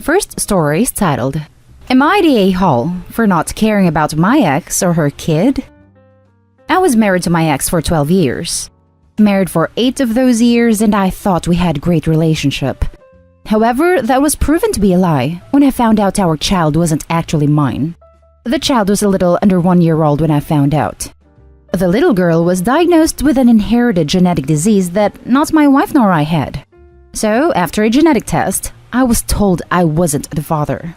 First story is titled, Am I the a-hole for not caring about my ex or her kid? I was married to my ex for 12 years. Married for 8 of those years, and I thought we had a great relationship. However, that was proven to be a lie when I found out our child wasn't actually mine. The child was a little under 1 year old when I found out. The little girl was diagnosed with an inherited genetic disease that not my wife nor I had. So, after a genetic test, I was told I wasn't the father.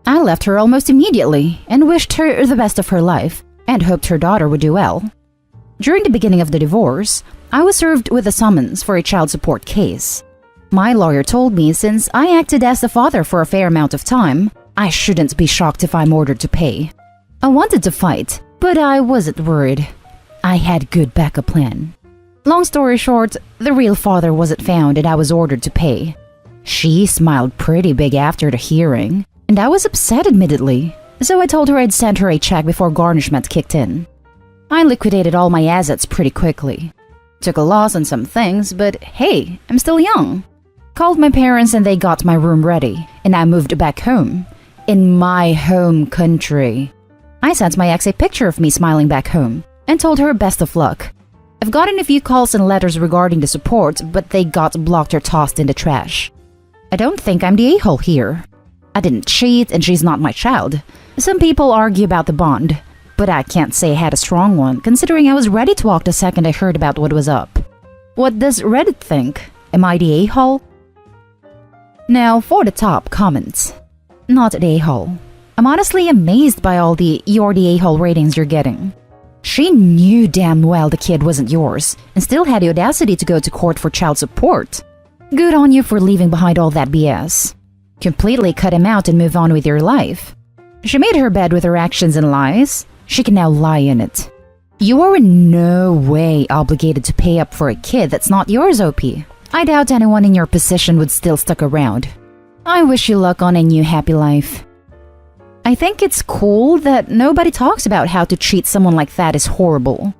I left her almost immediately and wished her the best of her life and hoped her daughter would do well. During the beginning of the divorce, I was served with a summons for a child support case. My lawyer told me since I acted as the father for a fair amount of time, I shouldn't be shocked if I'm ordered to pay. I wanted to fight, but I wasn't worried. I had a good backup plan. Long story short, the real father wasn't found and I was ordered to pay. She smiled pretty big after the hearing, and I was upset admittedly, so I told her I'd send her a check before garnishment kicked in. I liquidated all my assets pretty quickly. Took a loss on some things, but hey, I'm still young. Called my parents and they got my room ready, and I moved back home. In my home country. I sent my ex a picture of me smiling back home, and told her best of luck. I've gotten a few calls and letters regarding the support, but they got blocked or tossed in the trash. I don't think I'm the a-hole here. I didn't cheat and she's not my child. Some people argue about the bond, but I can't say I had a strong one considering I was ready to walk the second I heard about what was up. What does Reddit think? Am I the a-hole? Now for the top comments. Not the a-hole. I'm honestly amazed by all the "you're the a-hole" ratings you're getting. She knew damn well the kid wasn't yours and still had the audacity to go to court for child support. Good on you for leaving behind all that BS. Completely cut him out and move on with your life. She made her bed with her actions and lies. She can now lie in it. You are in no way obligated to pay up for a kid that's not yours, OP. I doubt anyone in your position would still stuck around. I wish you luck on a new happy life. I think it's cool that nobody talks about how to treat someone like that is horrible.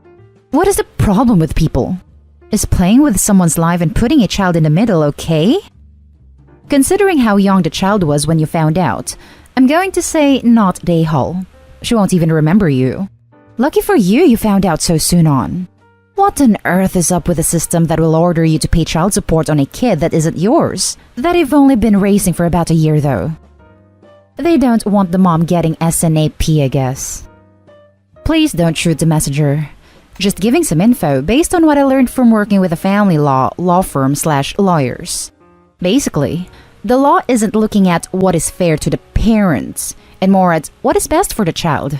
What is the problem with people? Is playing with someone's life and putting a child in the middle okay? Considering how young the child was when you found out, I'm going to say not the a-hole. She won't even remember you. Lucky for you, you found out so soon on. What on earth is up with a system that will order you to pay child support on a kid that isn't yours, that you've only been raising for about a year though? They don't want the mom getting SNAP, I guess. Please don't shoot the messenger. Just giving some info based on what I learned from working with a family law firm/lawyers. Basically, the law isn't looking at what is fair to the parents, and more at what is best for the child.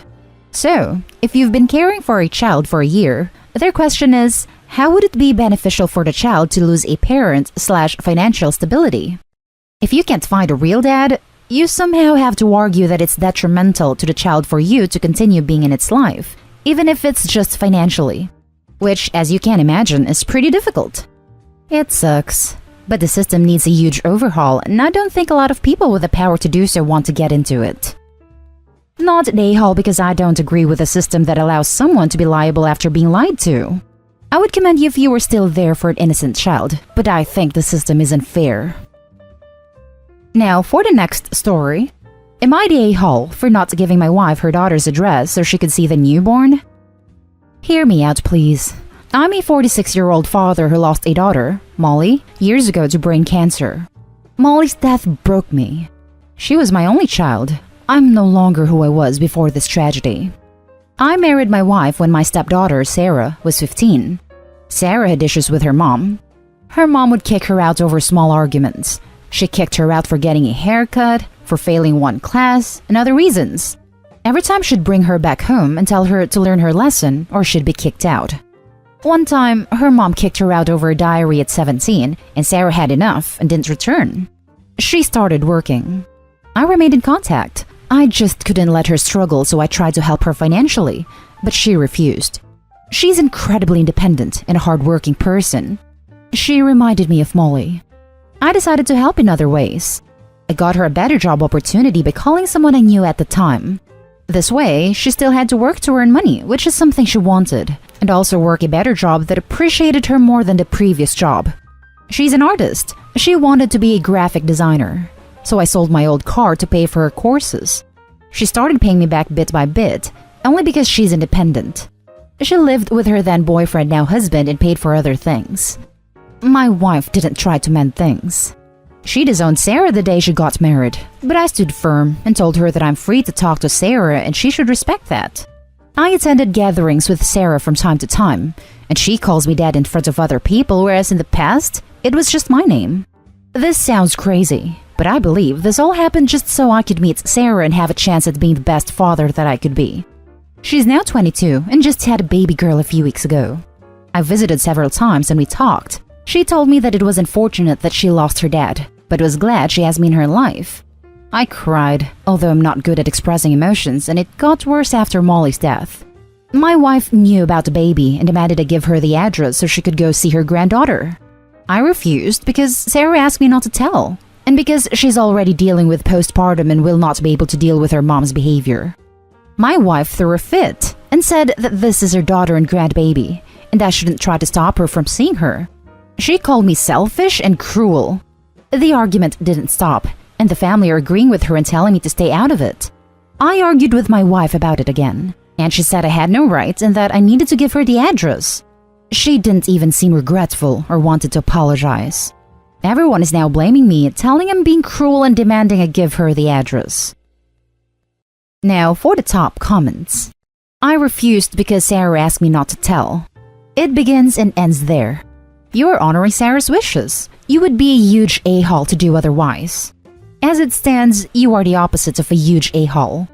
So, if you've been caring for a child for a year, their question is, how would it be beneficial for the child to lose a parent/financial stability? If you can't find a real dad, you somehow have to argue that it's detrimental to the child for you to continue being in its life, even if it's just financially. Which, as you can imagine, is pretty difficult. It sucks. But the system needs a huge overhaul, and I don't think a lot of people with the power to do so want to get into it. Not the a-hole because I don't agree with a system that allows someone to be liable after being lied to. I would commend you if you were still there for an innocent child, but I think the system isn't fair. Now for the next story. Am I the a-hole for not giving my wife her daughter's address so she could see the newborn? Hear me out, please. I'm a 46-year-old father who lost a daughter, Molly, years ago to brain cancer. Molly's death broke me. She was my only child. I'm no longer who I was before this tragedy. I married my wife when my stepdaughter, Sarah, was 15. Sarah had issues with her mom. Her mom would kick her out over small arguments. She kicked her out for getting a haircut, for failing one class, and other reasons. Every time she'd bring her back home and tell her to learn her lesson or she'd be kicked out. One time, her mom kicked her out over a diary at 17, and Sarah had enough and didn't return. She started working. I remained in contact. I just couldn't let her struggle, so I tried to help her financially, but she refused. She's incredibly independent and a hardworking person. She reminded me of Molly. I decided to help in other ways. I got her a better job opportunity by calling someone I knew at the time. This way, she still had to work to earn money, which is something she wanted, and also work a better job that appreciated her more than the previous job. She's an artist. She wanted to be a graphic designer. so I sold my old car to pay for her courses. She started paying me back bit by bit, only because she's independent. She lived with her then boyfriend, now husband, and paid for other things. My wife didn't try to mend things. She disowned Sarah the day she got married, but I stood firm and told her that I'm free to talk to Sarah and she should respect that. I attended gatherings with Sarah from time to time, and she calls me dad in front of other people, whereas in the past, it was just my name. This sounds crazy, but I believe this all happened just so I could meet Sarah and have a chance at being the best father that I could be. She's now 22 and just had a baby girl a few weeks ago. I visited several times and we talked. She told me that it was unfortunate that she lost her dad, but was glad she has me in her life. I cried, although I'm not good at expressing emotions, and it got worse after Molly's death. My wife knew about the baby and demanded I give her the address so she could go see her granddaughter. I refused because Sarah asked me not to tell, and because she's already dealing with postpartum and will not be able to deal with her mom's behavior. My wife threw a fit and said that this is her daughter and grandbaby, and I shouldn't try to stop her from seeing her. She called me selfish and cruel. The argument didn't stop, and the family are agreeing with her and telling me to stay out of it. I argued with my wife about it again, and she said I had no rights and that I needed to give her the address. She didn't even seem regretful or wanted to apologize. Everyone is now blaming me, telling I'm being cruel and demanding I give her the address. Now for the top comments. I refused because Sarah asked me not to tell. It begins and ends there. You're honoring Sarah's wishes. You would be a huge a-hole to do otherwise. As it stands, you are the opposite of a huge a-hole.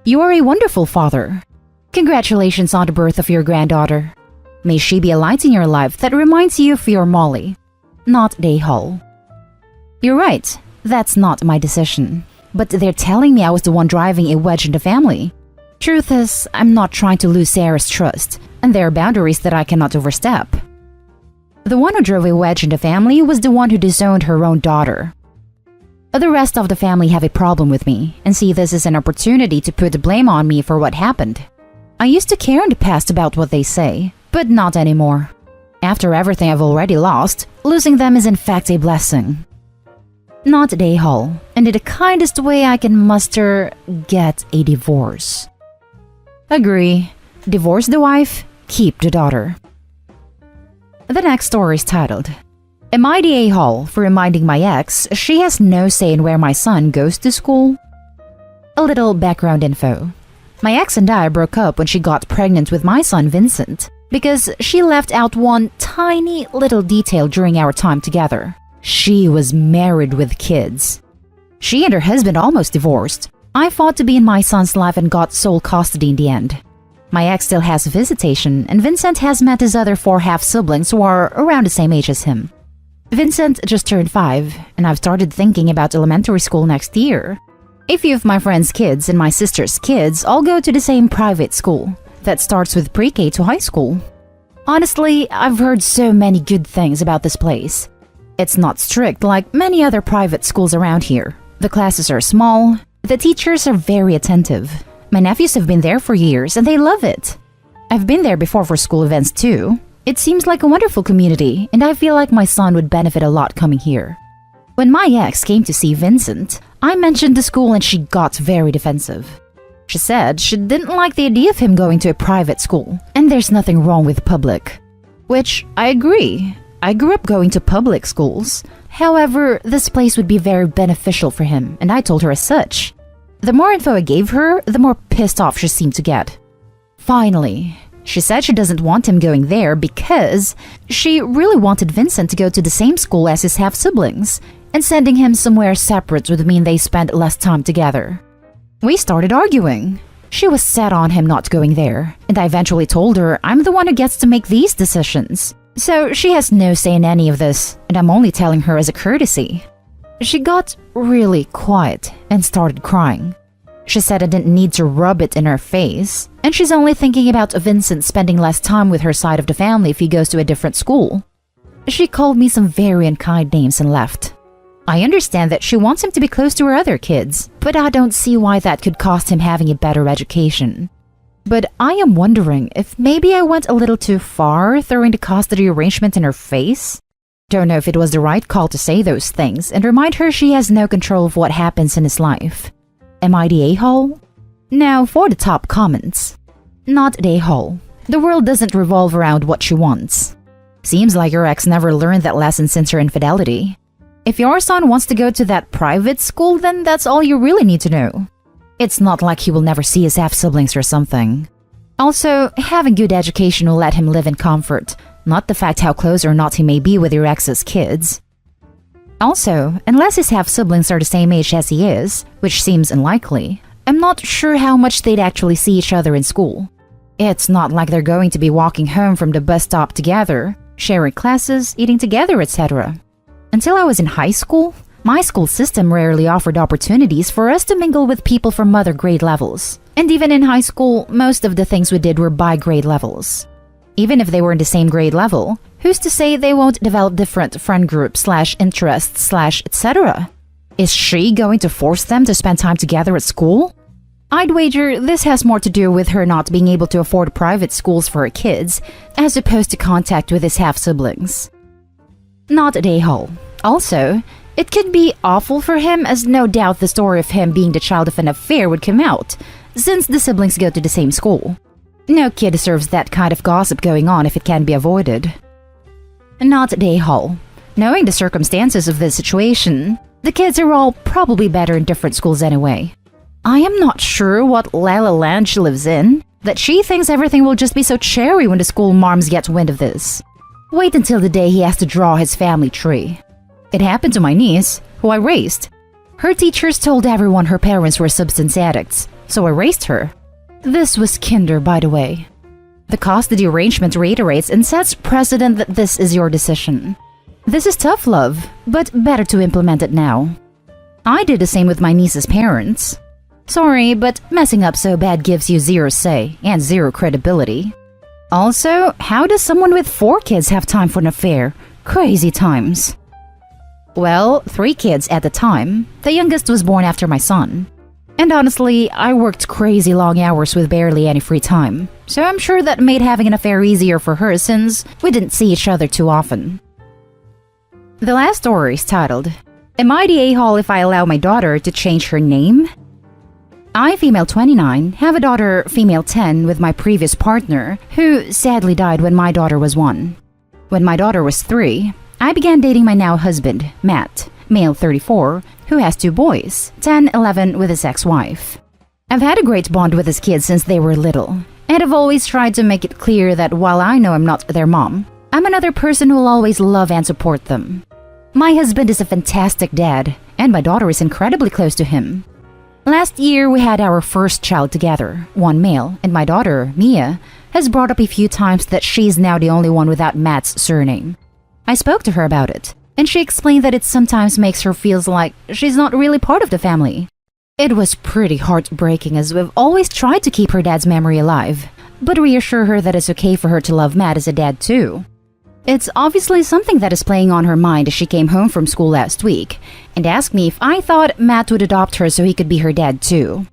You are a wonderful father. Congratulations on the birth of your granddaughter. May she be a light in your life that reminds you of your Molly, not the a-hole. You're right, that's not my decision. But they're telling me I was the one driving a wedge in the family. Truth is, I'm not trying to lose Sarah's trust, and there are boundaries that I cannot overstep. The one who drove a wedge in the family was the one who disowned her own daughter. The rest of the family have a problem with me, and see this as an opportunity to put the blame on me for what happened. I used to care in the past about what they say, but not anymore. After everything I've already lost, losing them is in fact a blessing. Not a a-hole, and in the kindest way I can muster, get a divorce. Agree. Divorce the wife, keep the daughter. The next story is titled, Am I the a-hole for reminding my ex she has no say in where my son goes to school? A little background info. My ex and I broke up when she got pregnant with my son Vincent because she left out one tiny little detail during our time together. She was married with kids. She and her husband almost divorced. I fought to be in my son's life and got sole custody in the end. My ex still has visitation, and Vincent has met his other 4 half-siblings who are around the same age as him. Vincent just turned 5, and I've started thinking about elementary school next year. A few of my friends' kids and my sister's kids all go to the same private school that starts with pre-K to high school. Honestly, I've heard so many good things about this place. It's not strict like many other private schools around here. The classes are small, the teachers are very attentive. My nephews have been there for years and they love it. I've been there before for school events too. It seems like a wonderful community and I feel like my son would benefit a lot coming here. When my ex came to see Vincent, I mentioned the school and she got very defensive. She said she didn't like the idea of him going to a private school and there's nothing wrong with public. Which I agree. I grew up going to public schools. However, this place would be very beneficial for him, and I told her as such. The more info I gave her, the more pissed off she seemed to get. Finally, she said she doesn't want him going there because she really wanted Vincent to go to the same school as his half-siblings, and sending him somewhere separate would mean they spend less time together. We started arguing. She was set on him not going there, and I eventually told her I'm the one who gets to make these decisions. So she has no say in any of this, and I'm only telling her as a courtesy. She got really quiet and started crying. She said I didn't need to rub it in her face, and she's only thinking about Vincent spending less time with her side of the family if he goes to a different school. She called me some very unkind names and left. I understand that she wants him to be close to her other kids, but I don't see why that could cost him having a better education. But I am wondering if maybe I went a little too far throwing the custody arrangement in her face? Don't know if it was the right call to say those things and remind her she has no control of what happens in his life. Am I the a-hole? Now for the top comments. Not the a-hole. The world doesn't revolve around what she wants. Seems like your ex never learned that lesson since her infidelity. If your son wants to go to that private school, then that's all you really need to know. It's not like he will never see his half-siblings or something. Also, having good education will let him live in comfort, not the fact how close or not he may be with your ex's kids. Also, unless his half-siblings are the same age as he is, which seems unlikely, I'm not sure how much they'd actually see each other in school. It's not like they're going to be walking home from the bus stop together, sharing classes, eating together, etc. Until I was in high school, my school system rarely offered opportunities for us to mingle with people from other grade levels. And even in high school, most of the things we did were by grade levels. Even if they were in the same grade level, who's to say they won't develop different friend groups / interests / etc.? Is she going to force them to spend time together at school? I'd wager this has more to do with her not being able to afford private schools for her kids, as opposed to contact with his half-siblings. Not a a-hole. Also, it could be awful for him, as no doubt the story of him being the child of an affair would come out, since the siblings go to the same school. No kid deserves that kind of gossip going on if it can be avoided. Not a a-hole. Knowing the circumstances of this situation, the kids are all probably better in different schools anyway. I am not sure what la la land she lives in, that she thinks everything will just be so cherry when the school marms get wind of this. Wait until the day he has to draw his family tree. It happened to my niece, who I raised. Her teachers told everyone her parents were substance addicts, so I raised her. This was kinder, by the way. The custody arrangement reiterates and sets precedent that this is your decision. This is tough love, but better to implement it now. I did the same with my niece's parents. Sorry, but messing up so bad gives you zero say and zero credibility. Also, how does someone with 4 kids have time for an affair? Crazy times. Well, 3 kids at the time. The youngest was born after my son. And honestly, I worked crazy long hours with barely any free time, so I'm sure that made having an affair easier for her since we didn't see each other too often. The last story is titled, Am I the a-hole if I allow my daughter to change her name? I, female 29, have a daughter, female 10, with my previous partner, who sadly died when my daughter was 1. When my daughter was 3, I began dating my now husband, Matt, male 34, who has 2 boys, 10, 11, with his ex-wife. I've had a great bond with his kids since they were little, and I've always tried to make it clear that while I know I'm not their mom, I'm another person who will always love and support them. My husband is a fantastic dad, and my daughter is incredibly close to him. Last year, we had our first child together, 1 male, and my daughter, Mia, has brought up a few times that she's now the only one without Matt's surname. I spoke to her about it, and she explained that it sometimes makes her feel like she's not really part of the family. It was pretty heartbreaking, as we've always tried to keep her dad's memory alive, but reassure her that it's okay for her to love Matt as a dad too. It's obviously something that is playing on her mind as she came home from school last week and asked me if I thought Matt would adopt her so he could be her dad too.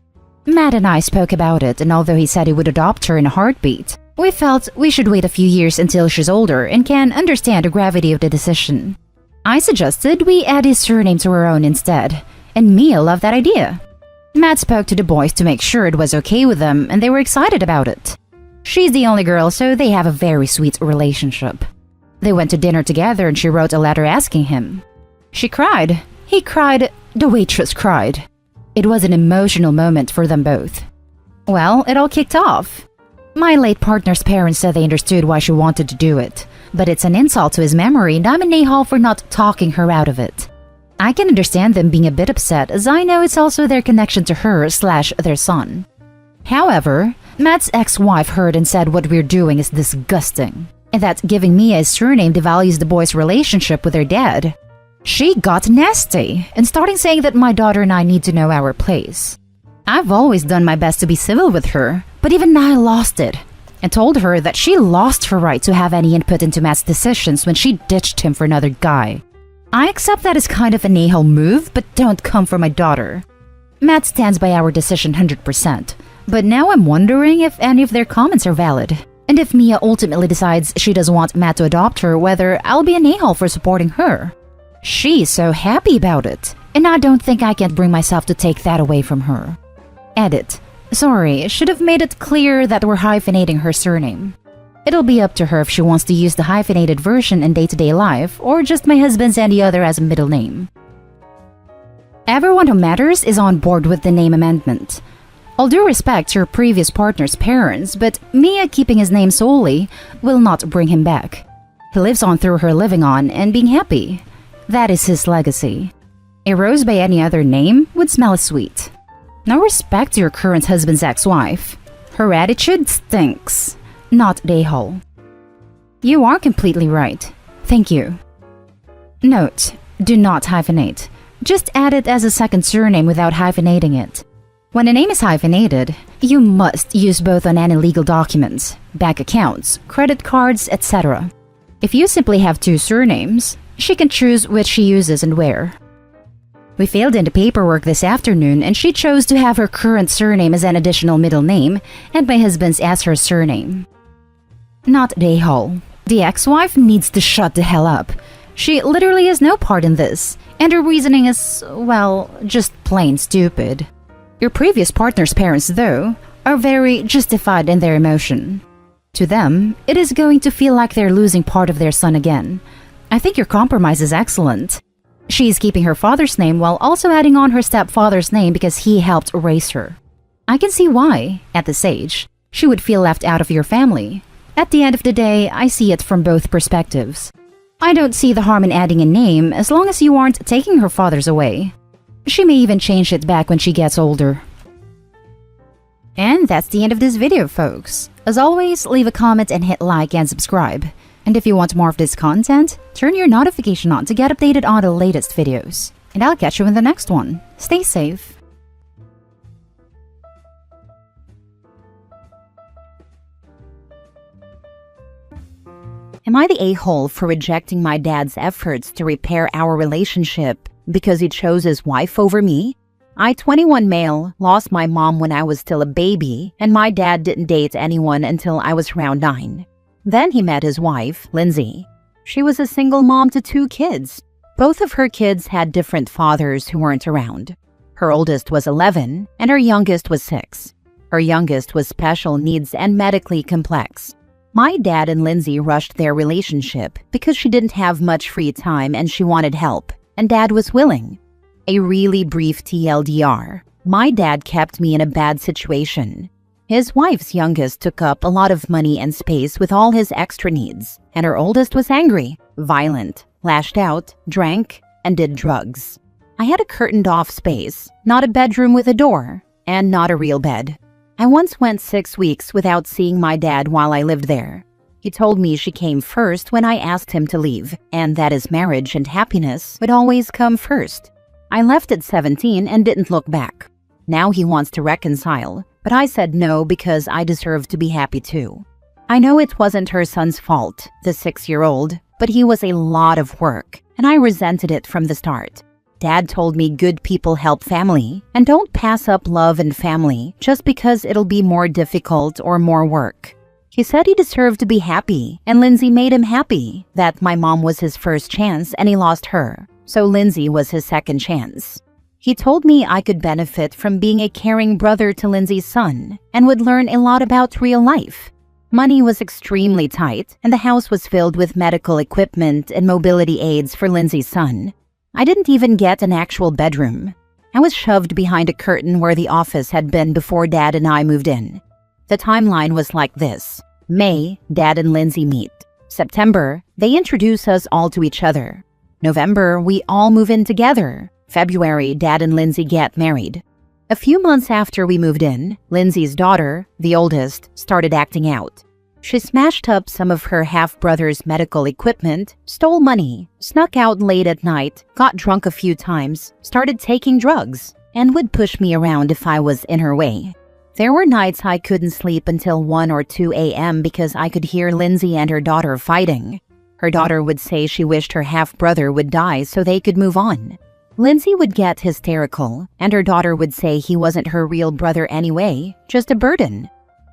Matt and I spoke about it, and although he said he would adopt her in a heartbeat, we felt we should wait a few years until she's older and can understand the gravity of the decision. I suggested we add his surname to her own instead, and Mia loved that idea. Matt spoke to the boys to make sure it was okay with them, and they were excited about it. She's the only girl, so they have a very sweet relationship. They went to dinner together and she wrote a letter asking him. She cried. He cried. The waitress cried. It was an emotional moment for them both. Well, it all kicked off. My late partner's parents said they understood why she wanted to do it, but it's an insult to his memory and I'm an a-hole for not talking her out of it. I can understand them being a bit upset, as I know it's also their connection to her / their son. However, Matt's ex-wife heard and said what we're doing is disgusting, and that giving Mia a surname devalues the boys' relationship with their dad. She got nasty and started saying that my daughter and I need to know our place. I've always done my best to be civil with her, but even I lost it and told her that she lost her right to have any input into Matt's decisions when she ditched him for another guy. I accept that as kind of an a-hole move, but don't come for my daughter. Matt stands by our decision 100%, but now I'm wondering if any of their comments are valid. And if Mia ultimately decides she doesn't want Matt to adopt her, whether I'll be an a-hole for supporting her. She's so happy about it, and I don't think I can bring myself to take that away from her. Edit. Sorry, should have made it clear that we're hyphenating her surname. It'll be up to her if she wants to use the hyphenated version in day-to-day life, or just my husband's and the other as a middle name. Everyone who matters is on board with the name amendment. All due respect to your previous partner's parents, but Mia keeping his name solely will not bring him back. He lives on through her living on and being happy. That is his legacy. A rose by any other name would smell as sweet. No respect to your current husband's ex-wife. Her attitude stinks. Not a-hole. You are completely right. Thank you. Note, do not hyphenate. Just add it as a second surname without hyphenating it. When a name is hyphenated, you must use both on any legal documents, bank accounts, credit cards, etc. If you simply have two surnames, she can choose which she uses and where. We filled in the paperwork this afternoon and she chose to have her current surname as an additional middle name and my husband's as her surname. Not a-hole. The ex-wife needs to shut the hell up. She literally has no part in this, and her reasoning is, well, just plain stupid. Your previous partner's parents, though, are very justified in their emotion. To them, it is going to feel like they're losing part of their son again. I think your compromise is excellent. She is keeping her father's name while also adding on her stepfather's name because he helped raise her. I can see why, at this age, she would feel left out of your family. At the end of the day, I see it from both perspectives. I don't see the harm in adding a name as long as you aren't taking her father's away. She may even change it back when she gets older. And that's the end of this video, folks. As always, leave a comment and hit like and subscribe. And if you want more of this content, turn your notification on to get updated on the latest videos. And I'll catch you in the next one. Stay safe. Am I the a-hole for rejecting my dad's efforts to repair our relationship because he chose his wife over me? I, 21 male, lost my mom when I was still a baby, and my dad didn't date anyone until I was around 9. Then he met his wife, Lindsay. She was a single mom to 2 kids. Both of her kids had different fathers who weren't around. Her oldest was 11, and her youngest was 6. Her youngest was special needs and medically complex. My dad and Lindsay rushed their relationship because she didn't have much free time and she wanted help, and Dad was willing. A really brief TLDR. My dad kept me in a bad situation. His wife's youngest took up a lot of money and space with all his extra needs, and her oldest was angry, violent, lashed out, drank, and did drugs. I had a curtained-off space, not a bedroom with a door, and not a real bed. I once went 6 weeks without seeing my dad while I lived there. He told me she came first when I asked him to leave, and that his marriage and happiness would always come first. I left at 17 and didn't look back. Now he wants to reconcile, but I said no because I deserve to be happy too. I know it wasn't her son's fault, the 6-year-old, but he was a lot of work, and I resented it from the start. Dad told me good people help family, and don't pass up love and family just because it'll be more difficult or more work. He said he deserved to be happy, and Lindsay made him happy, that my mom was his first chance and he lost her, so Lindsay was his second chance. He told me I could benefit from being a caring brother to Lindsay's son, and would learn a lot about real life. Money was extremely tight, and the house was filled with medical equipment and mobility aids for Lindsay's son. I didn't even get an actual bedroom. I was shoved behind a curtain where the office had been before Dad and I moved in. The timeline was like this. May, Dad and Lindsay meet. September, they introduce us all to each other. November, we all move in together. February, Dad and Lindsay get married. A few months after we moved in, Lindsay's daughter, the oldest, started acting out. She smashed up some of her half-brother's medical equipment, stole money, snuck out late at night, got drunk a few times, started taking drugs, and would push me around if I was in her way. There were nights I couldn't sleep until 1 or 2 a.m. because I could hear Lindsay and her daughter fighting. Her daughter would say she wished her half-brother would die so they could move on. Lindsay would get hysterical, and her daughter would say he wasn't her real brother anyway, just a burden.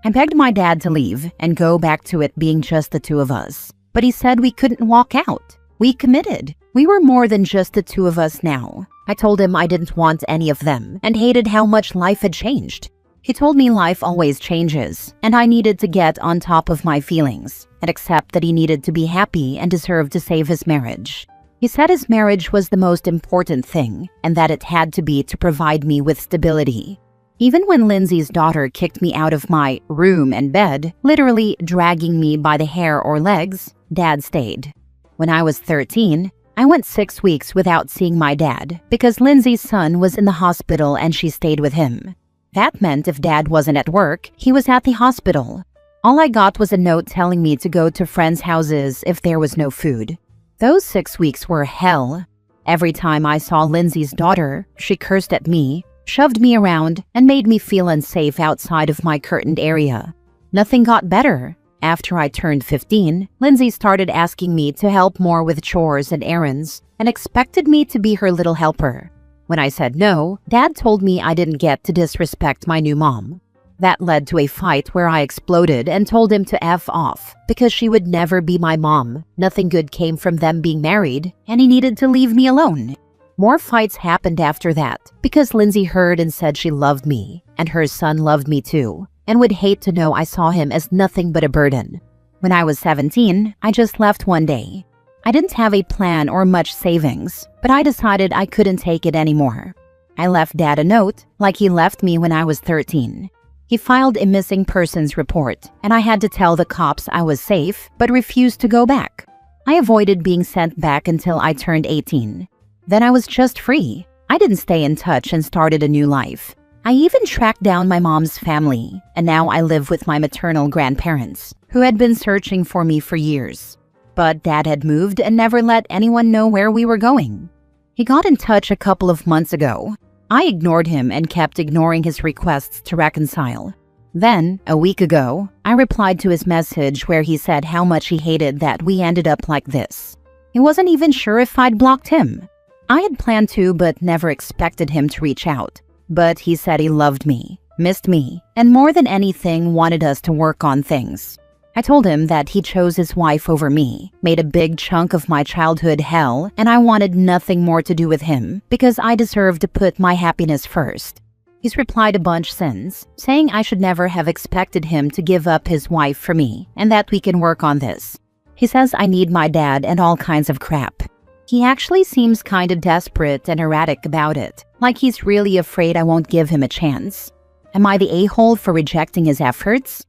I begged my dad to leave and go back to it being just the two of us, but he said we couldn't walk out. We committed. We were more than just the two of us now. I told him I didn't want any of them and hated how much life had changed. He told me life always changes, and I needed to get on top of my feelings and accept that he needed to be happy and deserved to save his marriage. He said his marriage was the most important thing and that it had to be to provide me with stability. Even when Lindsay's daughter kicked me out of my room and bed, literally dragging me by the hair or legs, Dad stayed. When I was 13, I went 6 weeks without seeing my dad because Lindsay's son was in the hospital and she stayed with him. That meant if Dad wasn't at work, he was at the hospital. All I got was a note telling me to go to friends' houses if there was no food. Those 6 weeks were hell. Every time I saw Lindsay's daughter, she cursed at me, shoved me around, and made me feel unsafe outside of my curtained area. Nothing got better. After I turned 15, Lindsay started asking me to help more with chores and errands and expected me to be her little helper. When I said no, Dad told me I didn't get to disrespect my new mom. That led to a fight where I exploded and told him to F off because she would never be my mom. Nothing good came from them being married, and he needed to leave me alone. More fights happened after that because Lindsay heard and said she loved me, and her son loved me too, and would hate to know I saw him as nothing but a burden. When I was 17, I just left one day. I didn't have a plan or much savings, but I decided I couldn't take it anymore. I left Dad a note, like he left me when I was 13. He filed a missing persons report, and I had to tell the cops I was safe, but refused to go back. I avoided being sent back until I turned 18. Then I was just free. I didn't stay in touch and started a new life. I even tracked down my mom's family, and now I live with my maternal grandparents, who had been searching for me for years. But Dad had moved and never let anyone know where we were going. He got in touch a couple of months ago. I ignored him and kept ignoring his requests to reconcile. Then, a week ago, I replied to his message where he said how much he hated that we ended up like this. He wasn't even sure if I'd blocked him. I had planned to, but never expected him to reach out. But he said he loved me, missed me, and more than anything wanted us to work on things. I told him that he chose his wife over me, made a big chunk of my childhood hell, and I wanted nothing more to do with him because I deserved to put my happiness first. He's replied a bunch since, saying I should never have expected him to give up his wife for me and that we can work on this. He says I need my dad and all kinds of crap. He actually seems kind of desperate and erratic about it, like he's really afraid I won't give him a chance. Am I the a-hole for rejecting his efforts?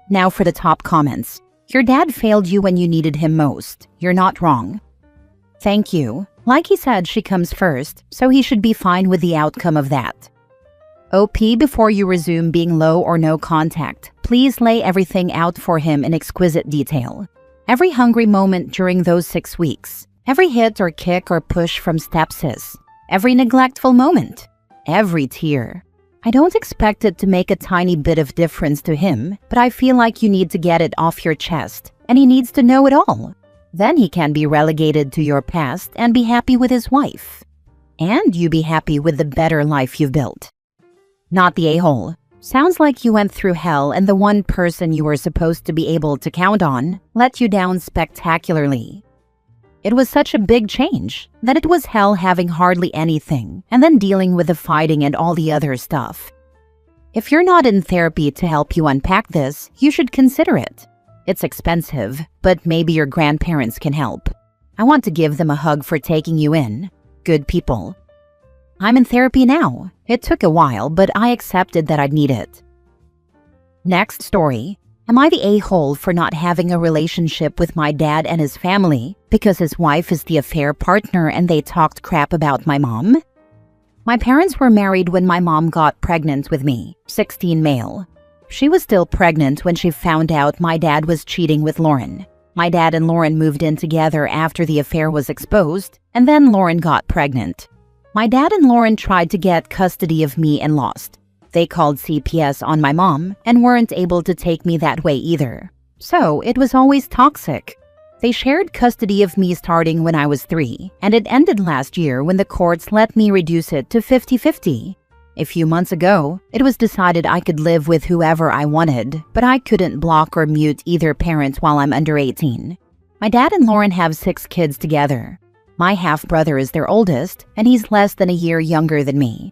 Now for the top comments. Your dad failed you when you needed him most. You're not wrong. Thank you. Like he said, she comes first, so he should be fine with the outcome of that. OP, before you resume being low or no contact, please lay everything out for him in exquisite detail. Every hungry moment during those 6 weeks. Every hit or kick or push from stepsis. Every neglectful moment. Every tear. I don't expect it to make a tiny bit of difference to him, but I feel like you need to get it off your chest, and he needs to know it all. Then he can be relegated to your past and be happy with his wife. And you be happy with the better life you've built. Not the a-hole. Sounds like you went through hell and the one person you were supposed to be able to count on let you down spectacularly. It was such a big change that it was hell having hardly anything and then dealing with the fighting and all the other stuff. If you're not in therapy to help you unpack this, you should consider it. It's expensive, but maybe your grandparents can help. I want to give them a hug for taking you in. Good people. I'm in therapy now. It took a while, but I accepted that I'd need it. Next story. Am I the a-hole for not having a relationship with my dad and his family because his wife is the affair partner and they talked crap about my mom? My parents were married when my mom got pregnant with me, 16 male. She was still pregnant when she found out my dad was cheating with Lauren. My dad and Lauren moved in together after the affair was exposed, and then Lauren got pregnant. My dad and Lauren tried to get custody of me and lost. They called CPS on my mom and weren't able to take me that way either. So it was always toxic. They shared custody of me starting when I was 3, and it ended last year when the courts let me reduce it to 50-50. A few months ago, it was decided I could live with whoever I wanted, but I couldn't block or mute either parent while I'm under 18. My dad and Lauren have 6 kids together. My half-brother is their oldest, and he's less than a year younger than me.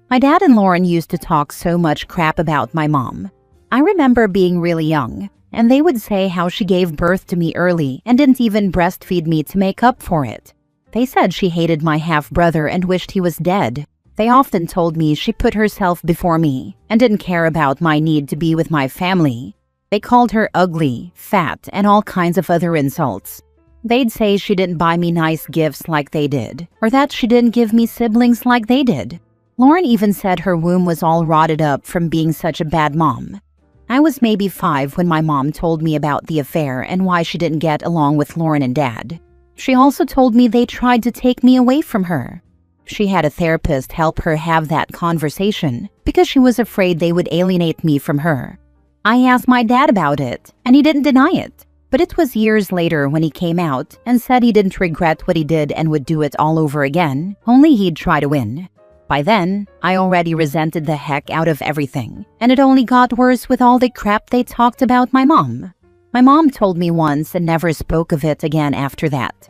My dad and Lauren used to talk so much crap about my mom. I remember being really young, and they would say how she gave birth to me early and didn't even breastfeed me to make up for it. They said she hated my half-brother and wished he was dead. They often told me she put herself before me and didn't care about my need to be with my family. They called her ugly, fat, and all kinds of other insults. They'd say she didn't buy me nice gifts like they did, or that she didn't give me siblings like they did. Lauren even said her womb was all rotted up from being such a bad mom. I was maybe 5 when my mom told me about the affair and why she didn't get along with Lauren and Dad. She also told me they tried to take me away from her. She had a therapist help her have that conversation because she was afraid they would alienate me from her. I asked my dad about it, and he didn't deny it. But it was years later when he came out and said he didn't regret what he did and would do it all over again, only he'd try to win. By then, I already resented the heck out of everything, and it only got worse with all the crap they talked about my mom. My mom told me once and never spoke of it again after that.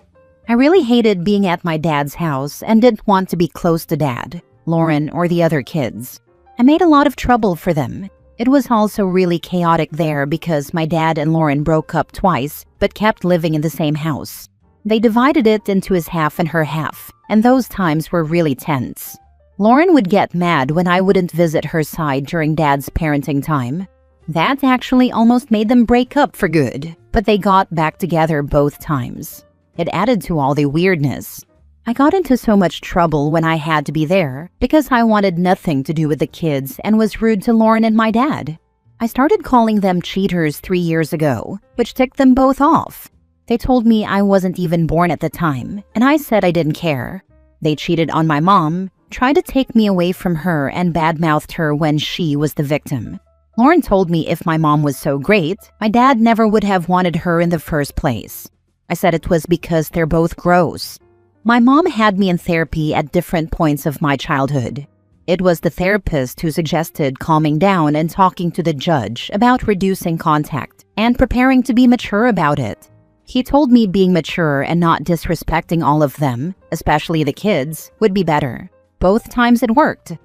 I really hated being at my dad's house and didn't want to be close to Dad, Lauren, or the other kids. I made a lot of trouble for them. It was also really chaotic there because my dad and Lauren broke up twice but kept living in the same house. They divided it into his half and her half, and those times were really tense. Lauren would get mad when I wouldn't visit her side during Dad's parenting time. That actually almost made them break up for good, but they got back together both times. It added to all the weirdness. I got into so much trouble when I had to be there because I wanted nothing to do with the kids and was rude to Lauren and my dad. I started calling them cheaters 3 years ago, which ticked them both off. They told me I wasn't even born at the time, and I said I didn't care. They cheated on my mom, tried to take me away from her, and badmouthed her when she was the victim. Lauren told me if my mom was so great, my dad never would have wanted her in the first place. I said it was because they're both gross. My mom had me in therapy at different points of my childhood. It was the therapist who suggested calming down and talking to the judge about reducing contact and preparing to be mature about it. He told me being mature and not disrespecting all of them, especially the kids, would be better. Both times it worked.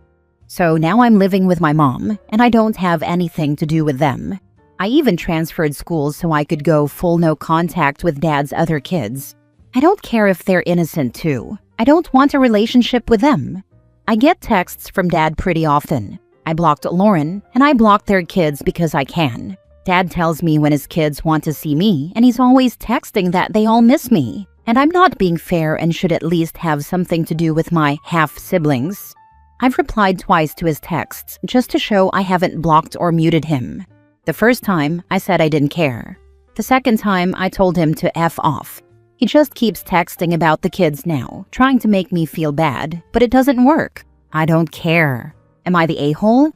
So now I'm living with my mom, and I don't have anything to do with them. I even transferred schools so I could go full no contact with Dad's other kids. I don't care if they're innocent too. I don't want a relationship with them. I get texts from Dad pretty often. I blocked Lauren, and I blocked their kids because I can. Dad tells me when his kids want to see me, and he's always texting that they all miss me. And I'm not being fair and should at least have something to do with my half-siblings. I've replied twice to his texts just to show I haven't blocked or muted him. The first time, I said I didn't care. The second time, I told him to F off. He just keeps texting about the kids now, trying to make me feel bad, but it doesn't work. I don't care. Am I the a-hole?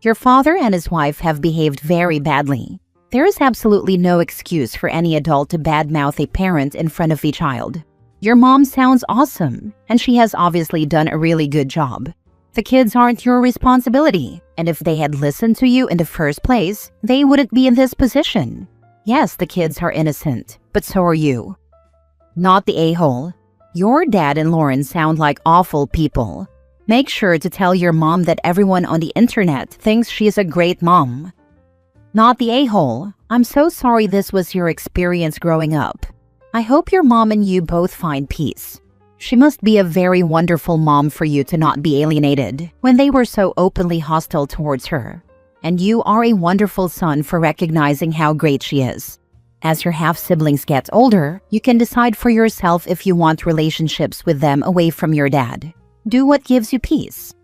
Your father and his wife have behaved very badly. There is absolutely no excuse for any adult to badmouth a parent in front of a child. Your mom sounds awesome, and she has obviously done a really good job. The kids aren't your responsibility, and if they had listened to you in the first place, they wouldn't be in this position. Yes, the kids are innocent, but so are you. Not the a-hole. Your dad and Lauren sound like awful people. Make sure to tell your mom that everyone on the internet thinks she is a great mom. Not the a-hole. I'm so sorry this was your experience growing up. I hope your mom and you both find peace. She must be a very wonderful mom for you to not be alienated when they were so openly hostile towards her. And you are a wonderful son for recognizing how great she is. As your half-siblings get older, you can decide for yourself if you want relationships with them away from your dad. Do what gives you peace.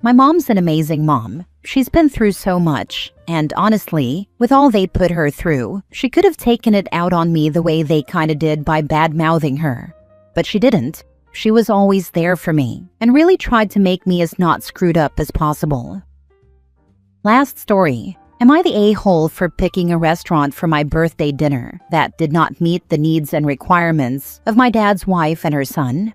My mom's an amazing mom. She's been through so much, and honestly, with all they put her through, she could have taken it out on me the way they kinda did by bad-mouthing her. But she didn't. She was always there for me, and really tried to make me as not screwed up as possible. Last story. Am I the a-hole for picking a restaurant for my birthday dinner that did not meet the needs and requirements of my dad's wife and her son?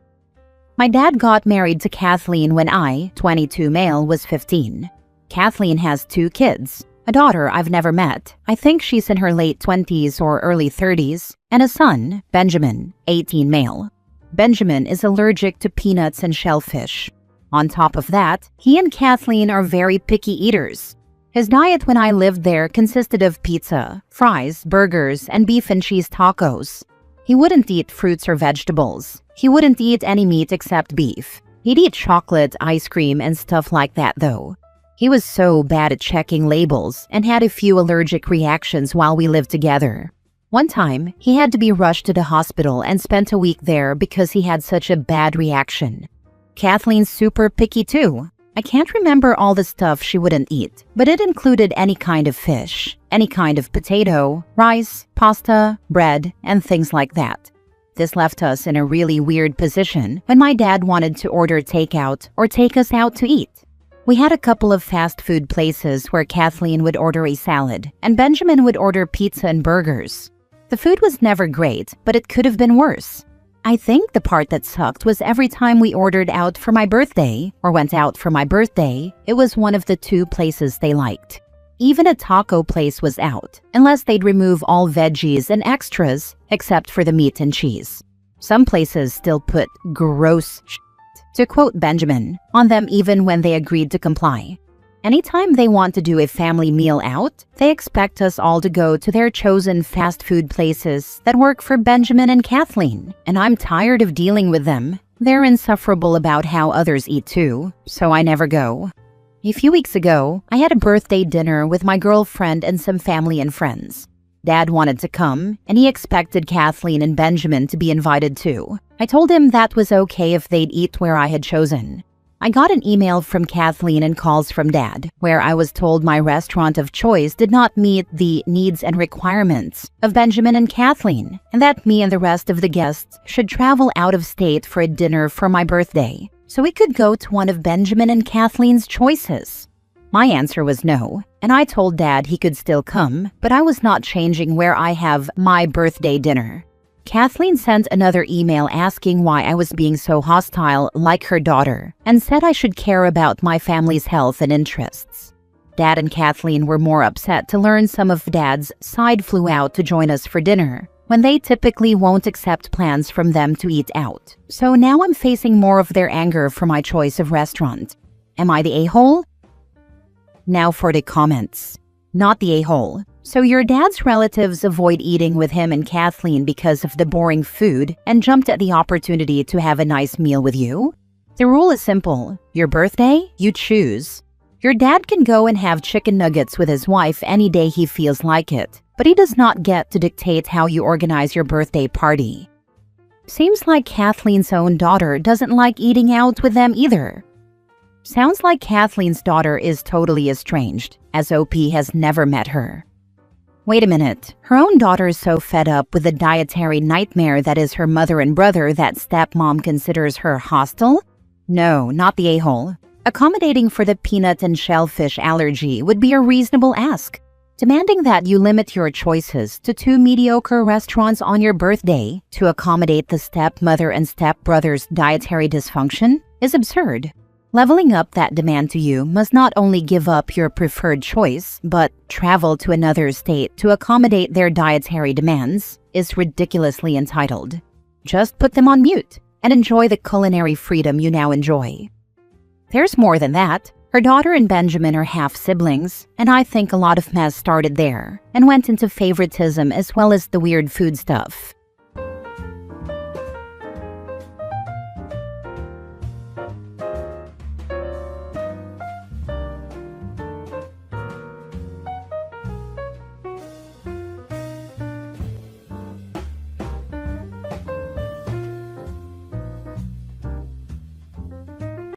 My dad got married to Kathleen when I, 22 male, was 15. Kathleen has 2 kids, a daughter I've never met, I think she's in her late 20s or early 30s, and a son, Benjamin, 18 male. Benjamin is allergic to peanuts and shellfish. On top of that, he and Kathleen are very picky eaters. His diet when I lived there consisted of pizza, fries, burgers, and beef and cheese tacos. He wouldn't eat fruits or vegetables. He wouldn't eat any meat except beef. He'd eat chocolate, ice cream, and stuff like that though. He was so bad at checking labels and had a few allergic reactions while we lived together. One time, he had to be rushed to the hospital and spent a week there because he had such a bad reaction. Kathleen's super picky too. I can't remember all the stuff she wouldn't eat, but it included any kind of fish, any kind of potato, rice, pasta, bread, and things like that. This left us in a really weird position when my dad wanted to order takeout or take us out to eat. We had a couple of fast food places where Kathleen would order a salad and Benjamin would order pizza and burgers. The food was never great, but it could have been worse. I think the part that sucked was every time we ordered out for my birthday or went out for my birthday, it was one of the 2 places they liked. Even a taco place was out, unless they'd remove all veggies and extras except for the meat and cheese. Some places still put gross shit, to quote Benjamin, on them even when they agreed to comply. Anytime they want to do a family meal out, they expect us all to go to their chosen fast food places that work for Benjamin and Kathleen, and I'm tired of dealing with them. They're insufferable about how others eat too, so I never go. A few weeks ago, I had a birthday dinner with my girlfriend and some family and friends. Dad wanted to come, and he expected Kathleen and Benjamin to be invited too. I told him that was okay if they'd eat where I had chosen. I got an email from Kathleen and calls from Dad, where I was told my restaurant of choice did not meet the needs and requirements of Benjamin and Kathleen, and that me and the rest of the guests should travel out of state for a dinner for my birthday, so we could go to one of Benjamin and Kathleen's choices. My answer was no, and I told Dad he could still come, but I was not changing where I have my birthday dinner. Kathleen sent another email asking why I was being so hostile like her daughter and said I should care about my family's health and interests. Dad and Kathleen were more upset to learn some of Dad's side flew out to join us for dinner when they typically won't accept plans from them to eat out. So now I'm facing more of their anger for my choice of restaurant. Am I the a-hole? Now for the comments. Not the a-hole. So your dad's relatives avoid eating with him and Kathleen because of the boring food and jumped at the opportunity to have a nice meal with you? The rule is simple. Your birthday, you choose. Your dad can go and have chicken nuggets with his wife any day he feels like it, but he does not get to dictate how you organize your birthday party. Seems like Kathleen's own daughter doesn't like eating out with them either. Sounds like Kathleen's daughter is totally estranged, as OP has never met her. Wait a minute, her own daughter is so fed up with the dietary nightmare that is her mother and brother that stepmom considers her hostile? No, not the a-hole. Accommodating for the peanut and shellfish allergy would be a reasonable ask. Demanding that you limit your choices to 2 mediocre restaurants on your birthday to accommodate the stepmother and stepbrother's dietary dysfunction is absurd. Leveling up that demand to you must not only give up your preferred choice, but travel to another state to accommodate their dietary demands is ridiculously entitled. Just put them on mute and enjoy the culinary freedom you now enjoy. There's more than that. Her daughter and Benjamin are half-siblings, and I think a lot of mess started there and went into favoritism as well as the weird food stuff.